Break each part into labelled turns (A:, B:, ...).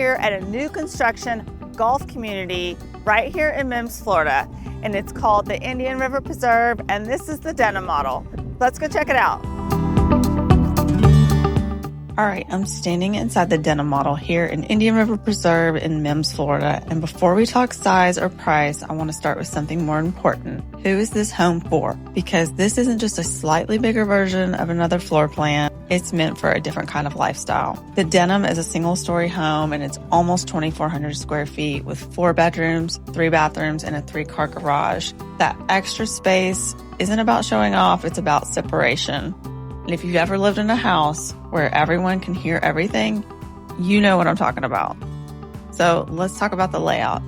A: here at a new construction golf community right here in Mims, Florida, and it's called the Indian River Preserve, and this is the Denim model. Let's go check it out. All right, I'm standing inside the Denim model here in Indian River Preserve in Mims, Florida. And before we talk size or price, I want to start with something more important. Who is this home for? Because this isn't just a slightly bigger version of another floor plan. It's meant for a different kind of lifestyle. The Denim is a single-story home, and it's almost 2,400 square feet with 4 bedrooms, 3 bathrooms, and a 3-car garage. That extra space isn't about showing off, it's about separation. And if you've ever lived in a house where everyone can hear everything, you know what I'm talking about. So let's talk about the layout.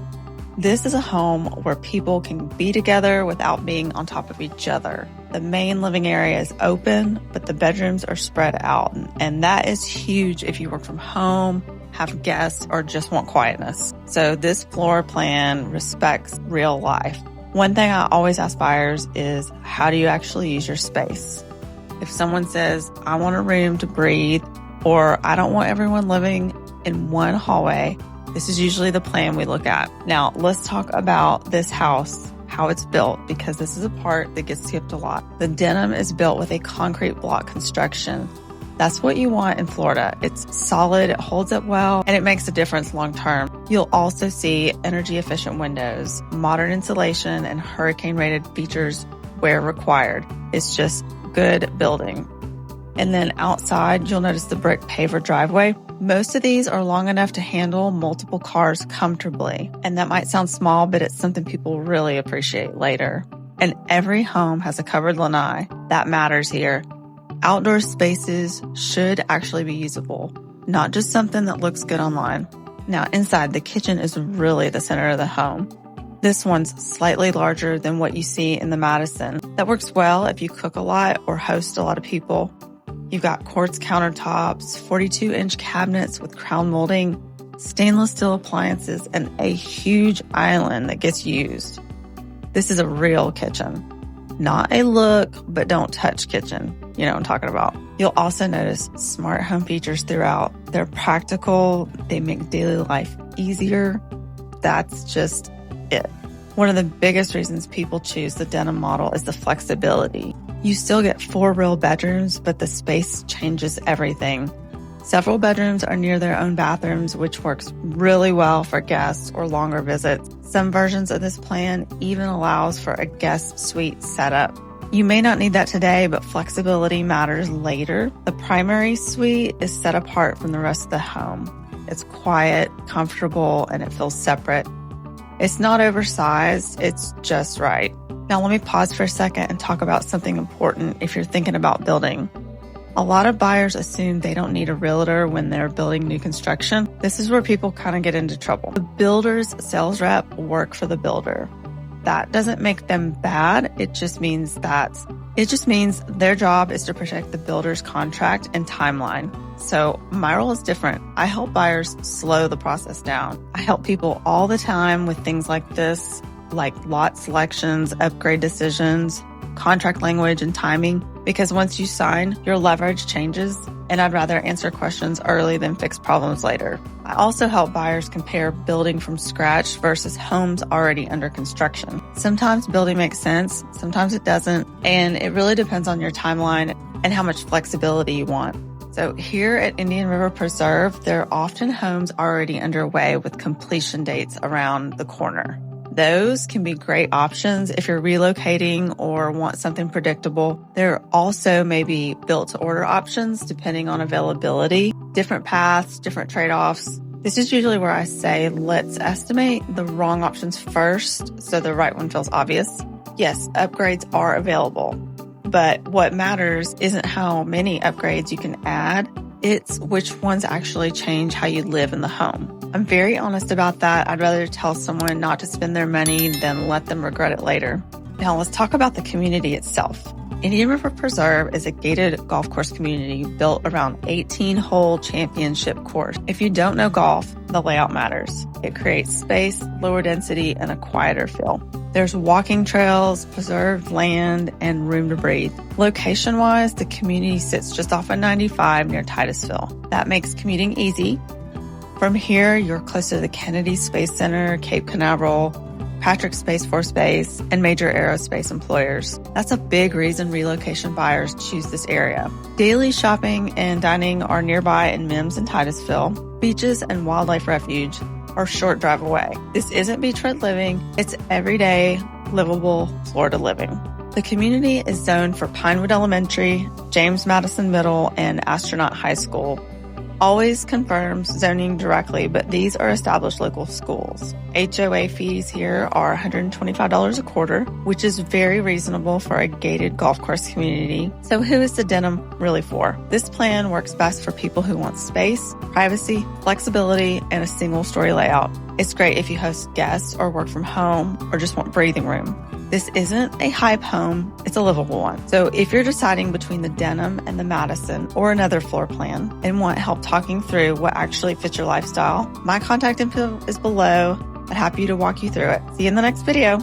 A: This is a home where people can be together without being on top of each other. The main living area is open, but the bedrooms are spread out. And that is huge if you work from home, have guests, or just want quietness. So this floor plan respects real life. One thing I always ask buyers is, how do you actually use your space? If someone says, I want a room to breathe, or I don't want everyone living in one hallway, this is usually the plan we look at. Now, let's talk about this house, how it's built, because this is a part that gets skipped a lot. The Denim is built with a concrete block construction. That's what you want in Florida. It's solid, it holds up well, and it makes a difference long term. You'll also see energy efficient windows, modern insulation, and hurricane rated features where required. It's just good building. And then outside, you'll notice the brick paver driveway. Most of these are long enough to handle multiple cars comfortably. And that might sound small, but it's something people really appreciate later. And every home has a covered lanai. That matters here. Outdoor spaces should actually be usable, not just something that looks good online. Now inside, the kitchen is really the center of the home. This one's slightly larger than what you see in the Madison. That works well if you cook a lot or host a lot of people. You've got quartz countertops, 42-inch cabinets with crown molding, stainless steel appliances, and a huge island that gets used. This is a real kitchen. Not a look, but don't touch kitchen. You know what I'm talking about. You'll also notice smart home features throughout. They're practical. They make daily life easier. That's just it. One of the biggest reasons people choose the Denim model is the flexibility. You still get 4 real bedrooms, but the space changes everything. Several bedrooms are near their own bathrooms, which works really well for guests or longer visits. Some versions of this plan even allows for a guest suite setup. You may not need that today, but flexibility matters later. The primary suite is set apart from the rest of the home. It's quiet, comfortable, and it feels separate. It's not oversized, it's just right. Now let me pause for a second and talk about something important if you're thinking about building. A lot of buyers assume they don't need a realtor when they're building new construction. This is where people kind of get into trouble. The builder's sales rep work for the builder. That doesn't make them bad. It just means their job is to protect the builder's contract and timeline. So my role is different. I help buyers slow the process down. I help people all the time with things like this, like lot selections, upgrade decisions, contract language, and timing. Because once you sign, your leverage changes, and I'd rather answer questions early than fix problems later. I also help buyers compare building from scratch versus homes already under construction. Sometimes building makes sense, sometimes it doesn't, and it really depends on your timeline and how much flexibility you want. So here at Indian River Preserve, there are often homes already underway with completion dates around the corner. Those can be great options if you're relocating or want something predictable. There also may be built-to-order options depending on availability, different paths, different trade-offs. This is usually where I say, let's estimate the wrong options first so the right one feels obvious. Yes, upgrades are available, but what matters isn't how many upgrades you can add. It's which ones actually change how you live in the home. I'm very honest about that. I'd rather tell someone not to spend their money than let them regret it later. Now let's talk about the community itself. Indian River Preserve is a gated golf course community built around 18-hole championship course. If you don't know golf, the layout matters. It creates space, lower density, and a quieter feel. There's walking trails, preserved land, and room to breathe. Location-wise, the community sits just off of 95 near Titusville. That makes commuting easy. From here, you're close to the Kennedy Space Center, Cape Canaveral, Patrick Space Force Base, and major aerospace employers. That's a big reason relocation buyers choose this area. Daily shopping and dining are nearby in Mims and Titusville. Beaches and wildlife refuge are a short drive away. This isn't beachfront living, it's everyday, livable Florida living. The community is zoned for Pinewood Elementary, James Madison Middle, and Astronaut High School. Always confirms zoning directly, but these are established local schools. HOA fees here are $125 a quarter, which is very reasonable for a gated golf course community. So who is the Denim really for? This plan works best for people who want space, privacy, flexibility, and a single-story layout. It's great if you host guests or work from home or just want breathing room. This isn't a hype home, it's a livable one. So if you're deciding between the Denim and the Madison or another floor plan and want help talking through what actually fits your lifestyle, my contact info is below. I'd happy to walk you through it. See you in the next video.